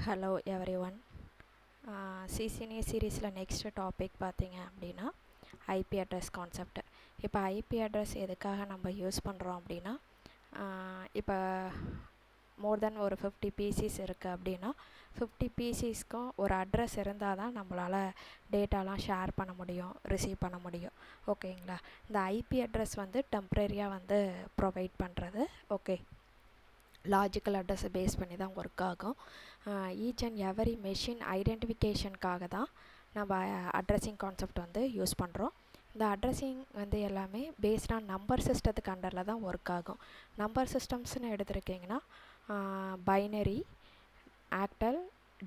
Hello every one. CCNA சீரீஸில் next topic பார்த்தீங்க அப்படின்னா ஐபி அட்ரஸ் கான்செப்ட். இப்போ ஐபி அட்ரஸ் எதுக்காக நம்ம யூஸ் பண்ணுறோம் அப்படின்னா, இப்போ மோர் தென் ஒரு 50 பிசிஸ் இருக்குது அப்படின்னா 50 பிசிஸ்க்கும் ஒரு அட்ரஸ் இருந்தால் தான் நம்மளால் டேட்டாலாம் ஷேர் பண்ண முடியும், ரிசீவ் பண்ண முடியும். ஓகேங்களா? இந்த ஐபி அட்ரஸ் வந்து டெம்ப்ரரியாக வந்து ப்ரொவைட் பண்ணுறது. ஓகே, லாஜிக்கல் அட்ரஸை பேஸ் பண்ணி தான் ஒர்க் ஆகும். ஈச் அண்ட் எவரி மெஷின் ஐடென்டிஃபிகேஷனுக்காக தான் நம்ம அட்ரஸிங் கான்செப்ட் வந்து யூஸ் பண்ணுறோம். இந்த அட்ரஸிங் வந்து எல்லாமே பேஸ்ட் ஆன் நம்பர் சிஸ்டத்துக்கு அண்டரில் தான் ஒர்க் ஆகும். நம்பர் சிஸ்டம்ஸ்னு எடுத்துருக்கிங்கன்னா பைனரி, ஆக்டல்,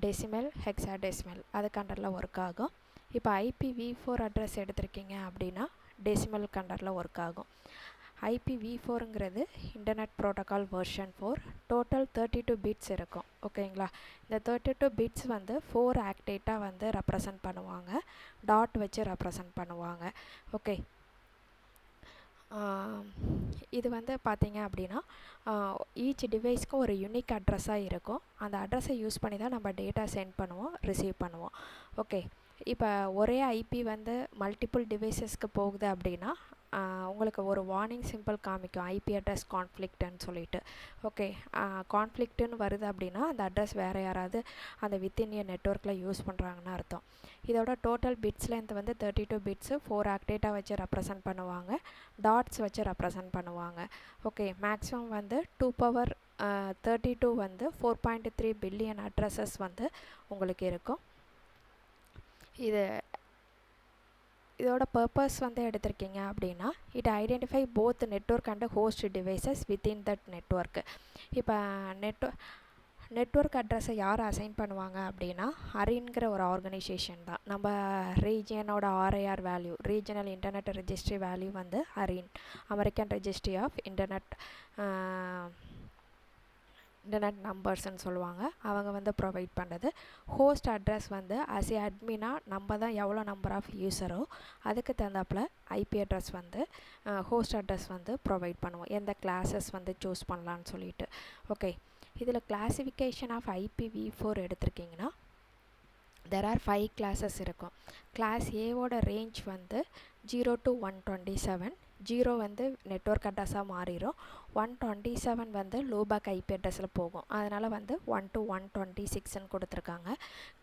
டெசிமல், ஹெக்ஸாடெசிமல் அதுக்கு அண்டரில் ஒர்க் ஆகும். இப்போ IPv4 அட்ரஸ் எடுத்திருக்கீங்க அப்படின்னா டெசிமல் அண்டரில் ஒர்க் ஆகும். IPv4ங்கிறது internet protocol version 4. Total 32 bits இருக்கும். ஓகேங்களா? இந்த 32 பிட்ஸ் வந்து 4 ஆக்டேட்டாக வந்து ரெப்ரசன்ட் பண்ணுவாங்க, டாட் வச்சு ரெப்ரசன்ட் பண்ணுவாங்க. ஓகே, இது வந்து பார்த்தீங்க அப்படின்னா ஈச் டிவைஸ்க்கும் ஒரு யூனிக் அட்ரஸாக இருக்கும். அந்த அட்ரஸை யூஸ் பண்ணி தான் நம்ம டேட்டா சென்ட் பண்ணுவோம், ரிசீவ் பண்ணுவோம். ஓகே, இப்போ ஒரே ஐபி வந்து மல்டிபிள் டிவைசஸ்க்கு போகுது அப்படின்னா உங்களுக்கு ஒரு வார்னிங் சிம்பிள் காமிக்கும், ஐபி அட்ரஸ் கான்ஃப்ளிக்ட்டுன்னு சொல்லிட்டு. ஓகே, கான்ஃப்ளிக்ட்டுன்னு வருது அப்படின்னா அந்த அட்ரஸ் வேறு யாராவது அந்த வித்தின் இயர் நெட்ஒர்க்கில் யூஸ் பண்ணுறாங்கன்னு அர்த்தம். இதோட டோட்டல் பிட்ஸ் லென்த் வந்து 32 பிட்ஸு, 4 ஆக்டேட்டாக வச்சு ரெப்ரசன்ட் பண்ணுவாங்க, டாட்ஸ் வச்சு ரெப்ரசன்ட் பண்ணுவாங்க. ஓகே, மேக்ஸிமம் வந்து 2^32 வந்து 4.3 பில்லியன் அட்ரஸஸ் வந்து உங்களுக்கு இருக்கும். இதோட பர்பஸ் வந்து எடுத்திருக்கீங்க அப்படின்னா, it identify both network and host devices within that network. இப்போ நெட்ஒர்க் அட்ரஸை யார் அசைன் பண்ணுவாங்க அப்படின்னா அரின்கிற ஒரு ஆர்கனைசேஷன் தான். நம்ம ரீஜியனோட RIR value, regional internet registry value வந்து ARIN, American registry of internet நம்பர்ஸ்ன்னு சொல்லுவாங்க. அவங்க வந்து ப்ரொவைட் பண்ணுறது. ஹோஸ்ட் அட்ரஸ் வந்து ஆஸ் ஏ அட்மினாக நம்ம தான் எவ்வளோ நம்பர் ஆஃப் யூஸரோ அதுக்கு தகுந்தாப்பில் ஐபி அட்ரஸ் வந்து ஹோஸ்ட் அட்ரஸ் வந்து ப்ரொவைட் பண்ணுவோம், எந்த கிளாஸஸ் வந்து சூஸ் பண்ணலான்னு சொல்லிட்டு. ஓகே, இதில் கிளாஸிஃபிகேஷன் ஆஃப் IPv4 எடுத்திருக்கிங்கன்னா தெர் ஆர் 5 கிளாஸஸ் இருக்கும். கிளாஸ் ஏவோட ரேஞ்ச் வந்து 0 to 127. 0 வந்து நெட்ஒர்க் அட்ரஸாக மாறிடும். 127 வந்து லோபேக் ஐபி அட்ரஸில் போகும், அதனால் வந்து 1 to 126ன்னு கொடுத்துருக்காங்க.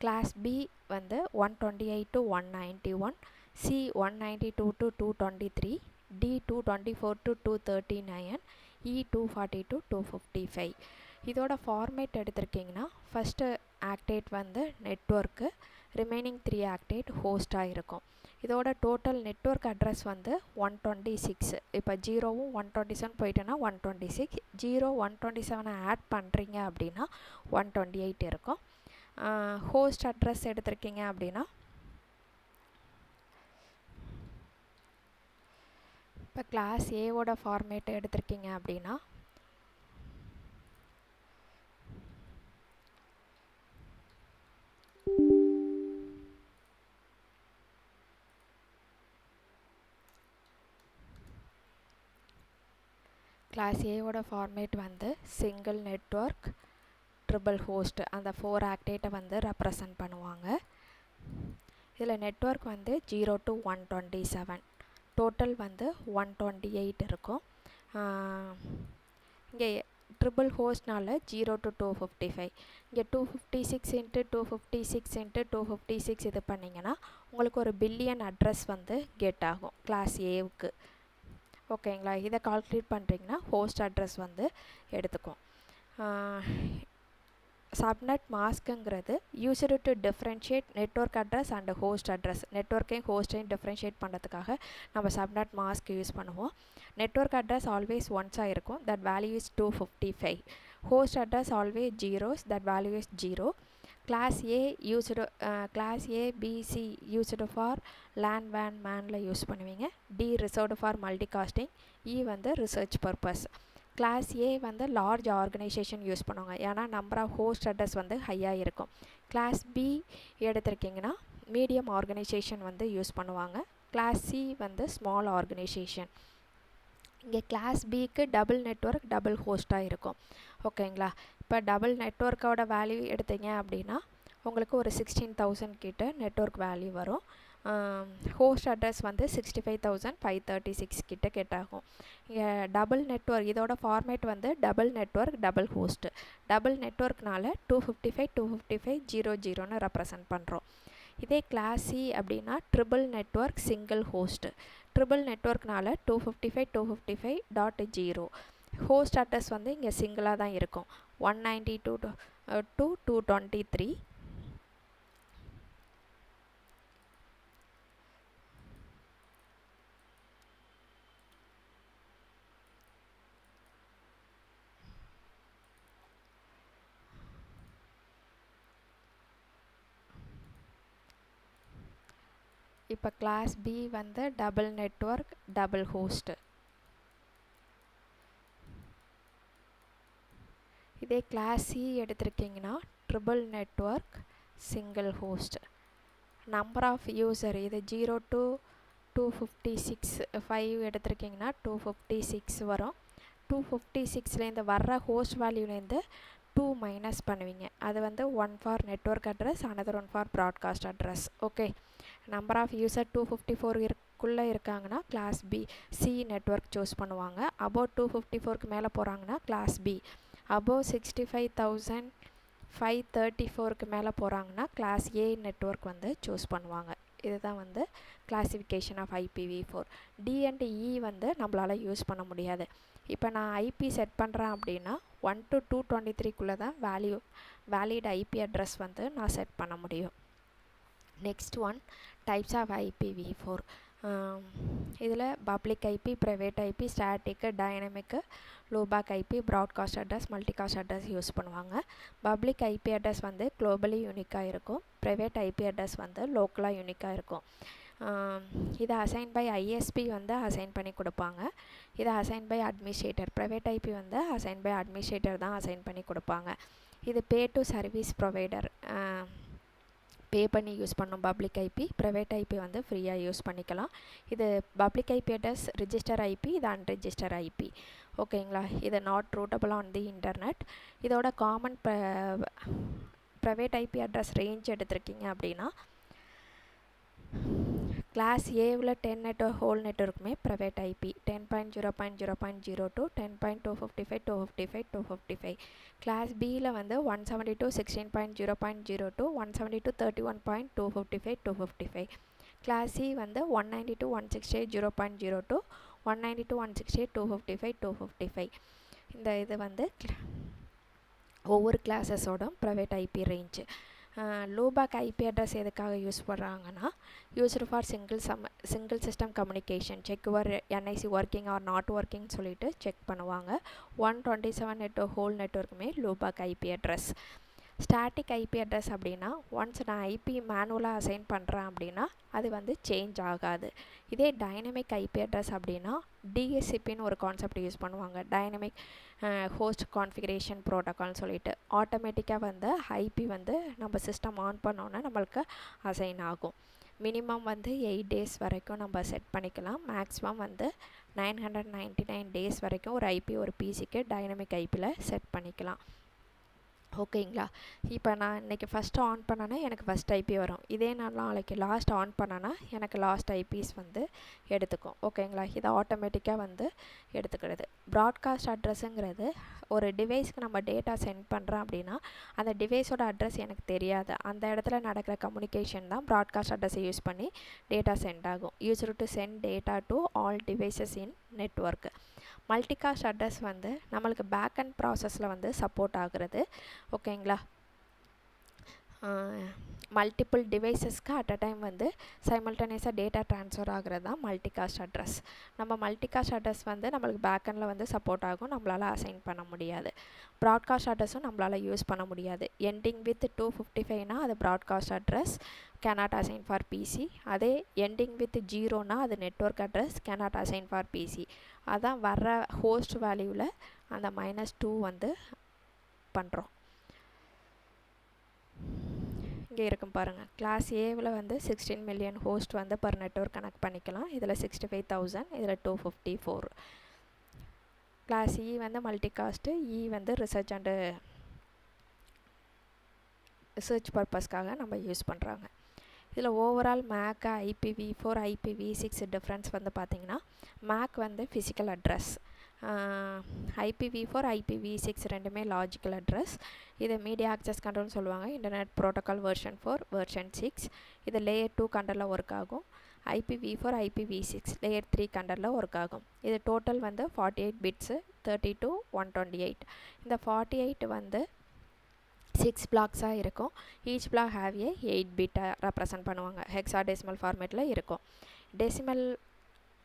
கிளாஸ் பி வந்து 128 to 191, C 192 to 223, D 224 to 239, E 240 to 255. இதோட ஃபார்மேட் எடுத்திருக்கிங்கன்னா ஃபஸ்ட்டு ஆக்டேட் வந்து நெட்ஒர்க்கு, ரிமைனிங் 3 ஆக்டேட் ஹோஸ்டாக இருக்கும். இதோட டோட்டல் நெட்ஒர்க் அட்ரஸ் வந்து 126. இப்போ 0வும் 127 போயிட்டோன்னா 126, 0 127 ஆட் பண்ணுறீங்க அப்படின்னா 128 இருக்கும். ஹோஸ்ட் அட்ரஸ் எடுத்திருக்கீங்க அப்படின்னா இப்போ கிளாஸ் ஏவோட ஃபார்மேட் எடுத்திருக்கீங்க அப்படின்னா கிளாஸ் ஏவோட ஃபார்மேட் வந்து சிங்கிள் நெட்ஒர்க், ட்ரிபிள் ஹோஸ்ட், அந்த 4 ஆக்டேட்டை வந்து ரெப்ரசன்ட் பண்ணுவாங்க. இதில் நெட்ஒர்க் வந்து 0 to 127, டோட்டல் வந்து 128 இருக்கும். இங்கே ட்ரிபிள் ஹோஸ்ட்னால 0 to 255. இங்கே 256 × 256 × 256 இது பண்ணிங்கன்னா உங்களுக்கு ஒரு பில்லியன் அட்ரஸ் வந்து கெட் ஆகும் கிளாஸ் ஏவுக்கு. ஓகேங்களா? இதை கால்குலேட் பண்ணுறீங்கன்னா ஹோஸ்ட் அட்ரஸ் வந்து எடுத்துக்கும். சப்நெட் மாஸ்க்குங்கிறது used to differentiate network address and host address. நெட்ஒர்க்கையும் ஹோஸ்ட்டையும் டிஃப்ரென்ஷியேட் பண்ணுறதுக்காக நம்ம சப்நெட் மாஸ்க் யூஸ் பண்ணுவோம். நெட்ஒர்க் அட்ரஸ் ஆல்வேஸ் ஒன்ஸாக இருக்கும், that value is 255. Host address always zeros, that value is 0. Class A used class A PC used for LAN வேன் மேனில் use பண்ணுவீங்க. டி ரிசர்வ்டு ஃபார் மல்டிகாஸ்டிங், இ வந்து research purpose. Class ஏ வந்து large organisation use பண்ணுவாங்க, ஏன்னா number of host address வந்து ஹையாக இருக்கும். கிளாஸ் பி எடுத்திருக்கிங்கன்னா மீடியம் ஆர்கனைசேஷன் வந்து யூஸ் பண்ணுவாங்க. கிளாஸ் சி வந்து ஸ்மால் ஆர்கனைசேஷன். இங்கே கிளாஸ் பிக்கு டபுள் நெட்ஒர்க், டபுள் ஹோஸ்ட்டாக இருக்கும். ஓகேங்களா? இப்போ டபுள் நெட்வொர்க்கோட வேல்யூ எடுத்தீங்க அப்படின்னா உங்களுக்கு ஒரு 16,000 கிட்ட நெட்வொர்க் வேல்யூ வரும். ஹோஸ்ட் அட்ரஸ் வந்து 65,536 கிட்ட கேட்டாகும். இங்கே டபுள் நெட்வொர்க் இதோட ஃபார்மேட் வந்து double network double host. Double நெட்வொர்க்னால 255.255.00ன்னு ரெப்ரசன்ட் பண்ணுறோம். இதே கிளாஸ் சி அப்படின்னா triple network single host. Triple நெட்வொர்க்னால 255.255.0. ஹோஸ்ட் அட்ரஸ் வந்து இங்கே சிங்கிளாக தான் இருக்கும். 192.223. இப்போ கிளாஸ் பி வந்து டபுள் நெட்வொர்க் டபுள் ஹோஸ்ட்டு. இதே கிளாஸ் சி எடுத்திருக்கீங்கன்னா triple network single host. Number of user இது 0 to 256 5 எடுத்திருக்கீங்கன்னா 256 வரும். 256லேருந்து வர்ற ஹோஸ்ட் வேல்யூலேருந்து 2 மைனஸ் பண்ணுவீங்க. அது வந்து 1 for network address, another 1 for broadcast address. Okay, number of user 254 குள்ளே இருக்காங்கன்னா class B C network choose பண்ணுவாங்க. அபோவ் 254க்கு மேலே போகிறாங்கன்னா கிளாஸ் பி. அபோவ் 65,534க்கு மேலே போகிறாங்கன்னா கிளாஸ் ஏ நெட்வொர்க் வந்து சூஸ் பண்ணுவாங்க. இதுதான் வந்து classification of IPv4. D and E வந்து நம்மளால் யூஸ் பண்ண முடியாது. இப்போ நான் ஐபி செட் பண்ணுறேன் அப்படின்னா 1 to 223க்குள்ளே தான் வேலிட் ஐபி அட்ரஸ் வந்து நான் செட் பண்ண முடியும். Next one types of IPv4. இதில் public IP, private IP, static, dynamic, loopback IP, broadcast address, multicast address use பண்ணுவாங்க. பப்ளிக் ஐபி அட்ரஸ் வந்து குளோபலி யூனிக்காக இருக்கும். ப்ரைவேட் ஐபி அட்ரஸ் வந்து லோக்கலாக யூனிக்காக இருக்கும். இதை அசைன் பை ஐஎஸ்பி வந்து அசைன் பண்ணி கொடுப்பாங்க. இதை assign by administrator. Private IP வந்து அசைன் பை அட்மினிஸ்ட்ரேட்டர் தான் அசைன் பண்ணி கொடுப்பாங்க. இது pay to service provider pay பண்ணி யூஸ் பண்ணோம். பப்ளிக் ஐபி, ப்ரைவேட் ஐபி வந்து ஃப்ரீயாக யூஸ் பண்ணிக்கலாம். இது public IP address register IP, இது அன்ரிஜிஸ்டர் ஐபி. ஓகேங்களா, இது not routable on the internet. இதோட common private IP address range எடுத்திருக்கீங்க அப்படின்னா கிளாஸ் ஏவில் 10 ஹோல் நெட்வொர்க்குமே ப்ரைவேட் ஐபி 10.0.0.02, 10.255.255.255. கிளாஸ் பியில் வந்து 172.16.0.02, 172.31.255.255. கிளாஸ் சி வந்து 192.168.0.02, 192.168.255.255. இந்த இது வந்து ஒவ்வொரு கிளாஸஸோட private IP range. Loopback IP address எதுக்காக யூஸ் பண்ணுறாங்கன்னா used for single system communication. Check your NIC working or not working சொல்லிட்டு செக் பண்ணுவாங்க. 127 ஹோல் நெட்வொர்க்குமே loopback IP address. Static IP address அப்படின்னா ஒன்ஸ் நான் ஐபி மேனுவலாக அசைன் பண்ணுறேன் அப்படின்னா அது வந்து சேஞ்ச் ஆகாது. இதே டைனமிக் ஐபி அட்ரஸ் அப்படின்னா டிஎஸ்சிபின்னு ஒரு கான்செப்ட் யூஸ் பண்ணுவாங்க. டைனமிக் ஹோஸ்ட் கான்ஃபிகரேஷன் ப்ரோட்டோக்கால்னு சொல்லிட்டு ஆட்டோமேட்டிக்காக வந்து ஐபி வந்து நம்ம சிஸ்டம் ஆன் பண்ணோன்னா நம்மளுக்கு அசைன் ஆகும். மினிமம் வந்து 8 days வரைக்கும் நம்ம செட் பண்ணிக்கலாம். மேக்ஸிமம் வந்து 999 days வரைக்கும் ஒரு ஐபி ஒரு பிசிக்கு டைனமிக் ஐபியில் செட் பண்ணிக்கலாம். ஓகேங்களா, இப்போ நான் இன்றைக்கி ஃபஸ்ட்டு ஆன் பண்ணேன்னா எனக்கு ஃபஸ்ட் ஐபி வரும். இதே நான் நாளைக்கு லாஸ்ட் ஆன் பண்ணேன்னா எனக்கு லாஸ்ட் ஐபிஸ் வந்து எடுத்துக்கும். ஓகேங்களா, இதை ஆட்டோமேட்டிக்காக வந்து எடுத்துக்கிறது. ப்ராட்காஸ்ட் அட்ரஸுங்கிறது ஒரு டிவைஸ்க்கு நம்ம டேட்டா சென்ட் பண்ணுறோம் அப்படின்னா அந்த டிவைஸோட அட்ரஸ் எனக்கு தெரியாது. அந்த இடத்துல நடக்கிற கம்யூனிகேஷன் தான் ப்ராட்காஸ்ட் அட்ரஸை யூஸ் பண்ணி டேட்டா சென்ட் ஆகும். Used to send data to all devices in network. Multicast address வந்து நம்மளுக்கு பேக் அண்ட் ப்ராசஸில் வந்து சப்போர்ட் ஆகுறது. ஓகேங்களா, மல்டிபிள் டிவைசஸ்க்கு அட் அ டைம் வந்து சைமல்டேனியஸாக டேட்டா ட்ரான்ஸ்ஃபர் ஆகிறது தான் மல்டிகாஸ்ட் அட்ரஸ். நம்ம மல்டிகாஸ்ட் அட்ரஸ் வந்து நம்மளுக்கு பேக்கெண்டில் வந்து சப்போர்ட் ஆகும், நம்மளால் அசைன் பண்ண முடியாது. ப்ராட்காஸ்ட் அட்ரஸும் நம்மளால் யூஸ் பண்ண முடியாது. எண்டிங் வித் 255னா அது broadcast address, cannot assign for PC. அதே எண்டிங் வித் 0னா அது network address, cannot assign for PC. அதான் வர்ற ஹோஸ்ட் வேல்யூவில் அந்த -2 வந்து பண்ணுறோம். இங்கே இருக்கும் பாருங்கள், கிளாஸ் ஏவில் வந்து 16 million ஹோஸ்ட் வந்து பர் நெட்வொர்க் கனெக்ட் பண்ணிக்கலாம். இதில் 65,000, இதில் 254. கிளாஸ் இ வந்து மல்டிகாஸ்ட்டு, இ வந்து ரிசர்ச் அண்டு சர்ச் பர்பஸ்க்காக நம்ம யூஸ் பண்ணுறாங்க. இதில் overall make IPv4 IPv6 difference வந்து பார்த்திங்கன்னா, மேக் வந்து ஃபிசிக்கல் அட்ரஸ், IPv4 IPv6 ரெண்டுமே லாஜிக்கல் அட்ரஸ். இதை மீடியா ஆக்சஸ் கண்ட்ரோல்னு சொல்லுவாங்க. Internet protocol version 4 version 6. இது லேயர் 2 கண்டரில் ஒர்க் ஆகும். IPv4 IPv6 லேயர் 3 கண்டரில் ஒர்க் ஆகும். இது டோட்டல் வந்து 48 பிட்ஸு, 32 128. இந்த 48 வந்து 6 பிளாக்ஸாக இருக்கும். ஈச் பிளாக் ஹேவ் ஏ 8 பிட்டை ரெப்ரசன்ட் பண்ணுவாங்க. ஹெக்ஸாடெசிமல் ஃபார்மேட்டில் இருக்கும். டெசிமல்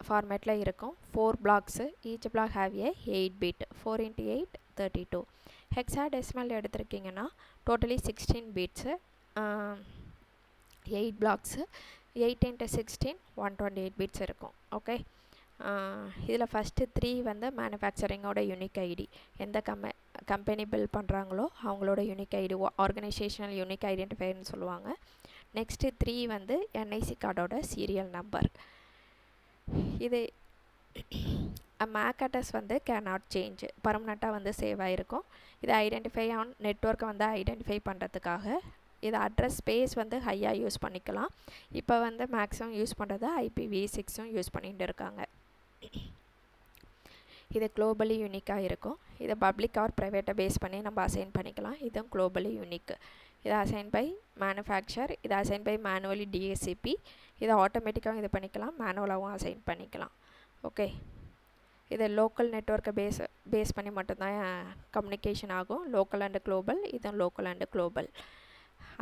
ஃபார்மேட்டில் இருக்கும். 4 blocks, each block have a 8 bit. 4 × 8 32. Hexadecimal எடுத்திருக்கீங்கன்னா டோட்டலி 16 பிட்ஸு, 8 பிளாக்ஸு, 8 × 16 128 பிட்ஸ் இருக்கும். ஓகே. இதில் ஃபஸ்ட்டு 3 வந்து மேனுஃபேக்சரிங்கோட யூனிக் ஐடி. எந்த கம்பெனி பில்ட் பண்ணுறாங்களோ அவங்களோட யூனிக் ஐடி, ஆர்கனைசேஷனல் யூனிக் ஐடென்டிஃபையர்னு சொல்லுவாங்க. நெக்ஸ்ட்டு 3 வந்து NIC கார்டோட சீரியல் நம்பர். இது மேக் அட்ரஸ் வந்து கேனாட் சேஞ்ச், பர்மனெண்ட்டாக வந்து சேவ் ஆகிருக்கும். இது ஐடென்டிஃபை ஆன் நெட்ஒர்க்கை வந்து ஐடென்டிஃபை பண்ணுறதுக்காக இது அட்ரஸ் ஸ்பேஸ் வந்து ஹையாக யூஸ் பண்ணிக்கலாம். இப்போ வந்து மேக்ஸிமம் யூஸ் பண்ணுறது IPv6ம் யூஸ் பண்ணிகிட்டு இருக்காங்க. இது குளோபலி யூனிக்காக இருக்கும். இதை பப்ளிக் ஆர் ப்ரைவேட்டை பேஸ் பண்ணி நம்ம அசைன் பண்ணிக்கலாம். இதுவும் குளோபலி யூனிக். இதை அசைன் பை மேனுஃபேக்சர், இதை அசைன் பை மேனுவலி DHCP. இதை ஆட்டோமேட்டிக்காகவும் இது பண்ணிக்கலாம், மேனுவலாகவும் அசைன் பண்ணிக்கலாம். ஓகே. இது லோக்கல் நெட்ஒர்க்கை பேஸ் பண்ணி மட்டும்தான் கம்யூனிகேஷன் ஆகும். லோக்கல் அண்டு குளோபல், இதுவும் லோக்கல் அண்டு குளோபல்.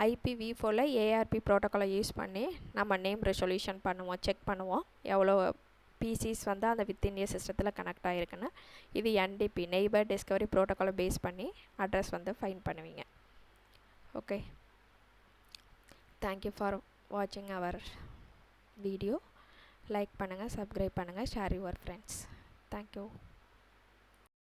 IPv4ல் ARP ப்ரோட்டோக்காலை யூஸ் பண்ணி நம்ம நேம் ரெசொல்யூஷன் பண்ணுவோம், செக் பண்ணுவோம் எவ்வளோ PCs வந்து அந்த வித் இந்தியா சிஸ்டத்தில் கனெக்ட் ஆகிருக்குன்னு. இது NDP நெய்பர் டிஸ்கவரி ப்ரோட்டோக்காலை பேஸ் பண்ணி அட்ரஸ் வந்து ஃபைண்ட் பண்ணுவீங்க. ஓகே. தேங்க்யூ ஃபார் வாட்சிங் அவர் வீடியோ. லைக் பண்ணுங்கள், சப்ஸ்கிரைப் பண்ணுங்கள், ஷேர் யுவர் ஃப்ரெண்ட்ஸ். தேங்க்யூ.